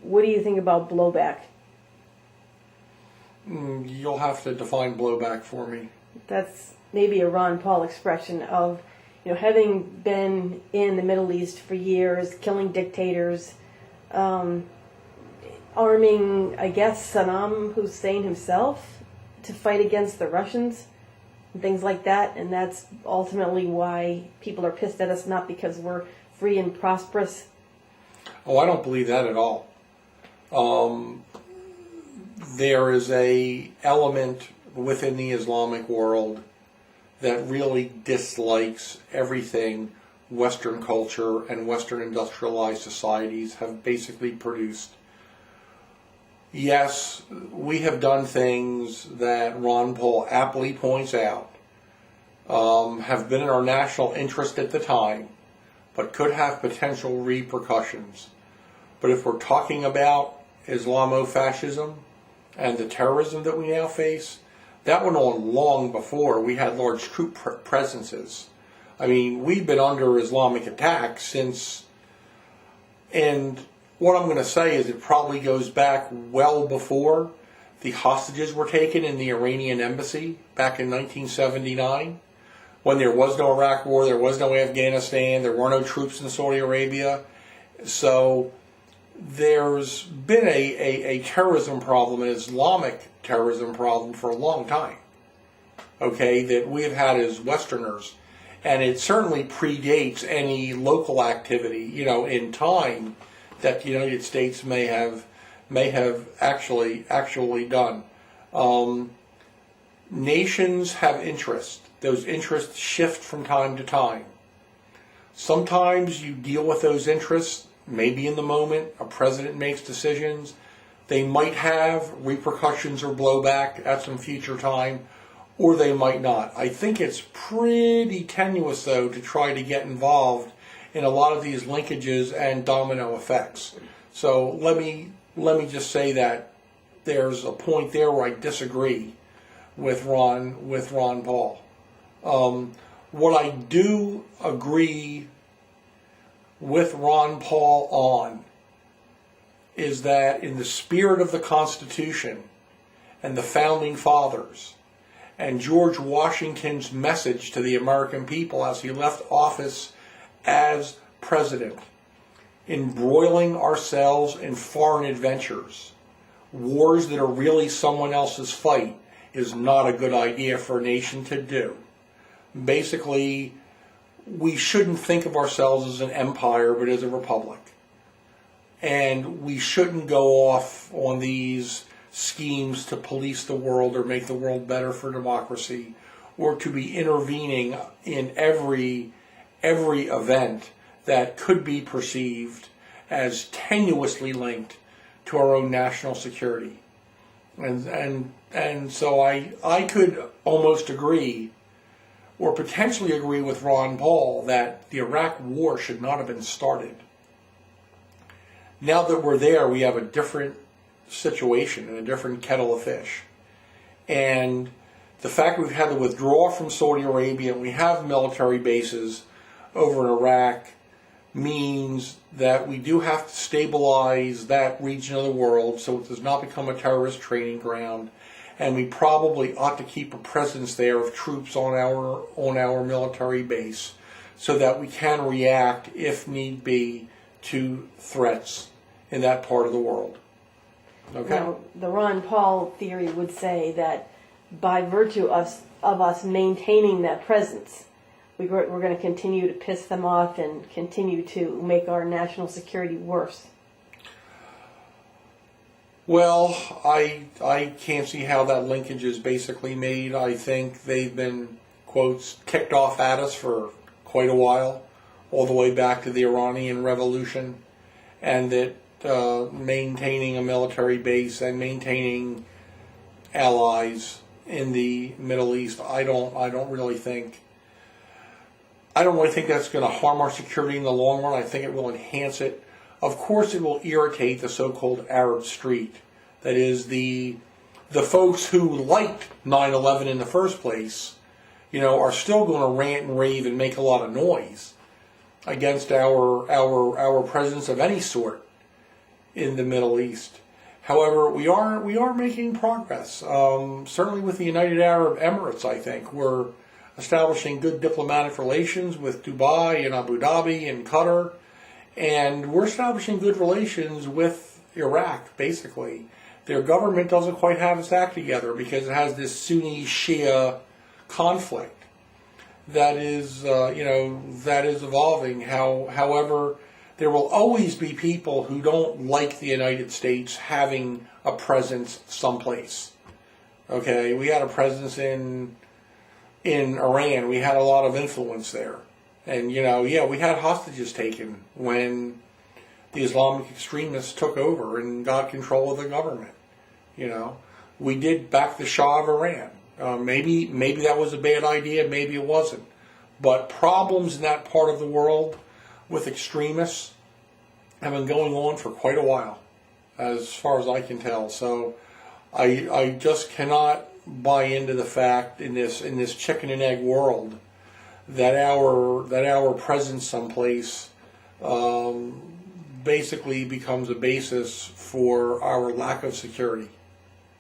what do you think about blowback? You'll have to define blowback for me. That's maybe a Ron Paul expression of, having been in the Middle East for years, killing dictators, arming, I guess, Saddam Hussein himself to fight against the Russians and things like that. And that's ultimately why people are pissed at us, not because we're free and prosperous. Oh, I don't believe that at all. There is a element within the Islamic world that really dislikes everything Western culture and Western industrialized societies have basically produced. Yes, we have done things that Ron Paul aptly points out have been in our national interest at the time, but could have potential repercussions. But if we're talking about Islamofascism and the terrorism that we now face, that went on long before we had large troop presences. I mean, we've been under Islamic attack since, and what I'm going to say is it probably goes back well before the hostages were taken in the Iranian embassy back in 1979, when there was no Iraq war, there was no Afghanistan, there were no troops in Saudi Arabia. So there's been a terrorism problem, an Islamic terrorism problem for a long time, okay, that we have had as Westerners. And it certainly predates any local activity, in time that the United States may have actually done. Nations have interests. Those interests shift from time to time. Sometimes you deal with those interests, maybe in the moment, a president makes decisions. They might have repercussions or blowback at some future time, or they might not. I think it's pretty tenuous, though, to try to get involved in a lot of these linkages and domino effects. So let me just say that there's a point there where I disagree with Ron Paul. What I do agree with Ron Paul on is that in the spirit of the Constitution and the Founding Fathers and George Washington's message to the American people as he left office as president, embroiling ourselves in foreign adventures, wars that are really someone else's fight, is not a good idea for a nation to do. Basically, we shouldn't think of ourselves as an empire, but as a republic. And we shouldn't go off on these schemes to police the world or make the world better for democracy, or to be intervening in every event that could be perceived as tenuously linked to our own national security. And so I could almost agree, or potentially agree with Ron Paul, that the Iraq war should not have been started. Now that we're there, we have a different situation and a different kettle of fish. And the fact we've had to withdraw from Saudi Arabia and we have military bases over in Iraq means that we do have to stabilize that region of the world so it does not become a terrorist training ground. And we probably ought to keep a presence there of troops on our military base so that we can react, if need be, to threats in that part of the world. Okay? Now, the Ron Paul theory would say that by virtue of us maintaining that presence, we're going to continue to piss them off and continue to make our national security worse. Well, I can't see how that linkage is basically made. I think they've been, quotes, kicked off at us for quite a while, all the way back to the Iranian Revolution, and that maintaining a military base and maintaining allies in the Middle East, I don't really think that's going to harm our security in the long run. I think it will enhance it. Of course, it will irritate the so-called Arab street. That is, the folks who liked 9/11 in the first place, are still going to rant and rave and make a lot of noise against our presence of any sort in the Middle East. However, we are making progress. Certainly with the United Arab Emirates, I think we're establishing good diplomatic relations with Dubai and Abu Dhabi and Qatar, and we're establishing good relations with Iraq. Basically, their government doesn't quite have its act together because it has this Sunni-Shia conflict that is, that is evolving. However, there will always be people who don't like the United States having a presence someplace. Okay, we had a presence in Iran. We had a lot of influence there. And, we had hostages taken when the Islamic extremists took over and got control of the government. We did back the Shah of Iran. Maybe that was a bad idea, maybe it wasn't. But problems in that part of the world with extremists have been going on for quite a while, as far as I can tell. So I just cannot buy into the fact in this chicken and egg world that our presence someplace basically becomes a basis for our lack of security.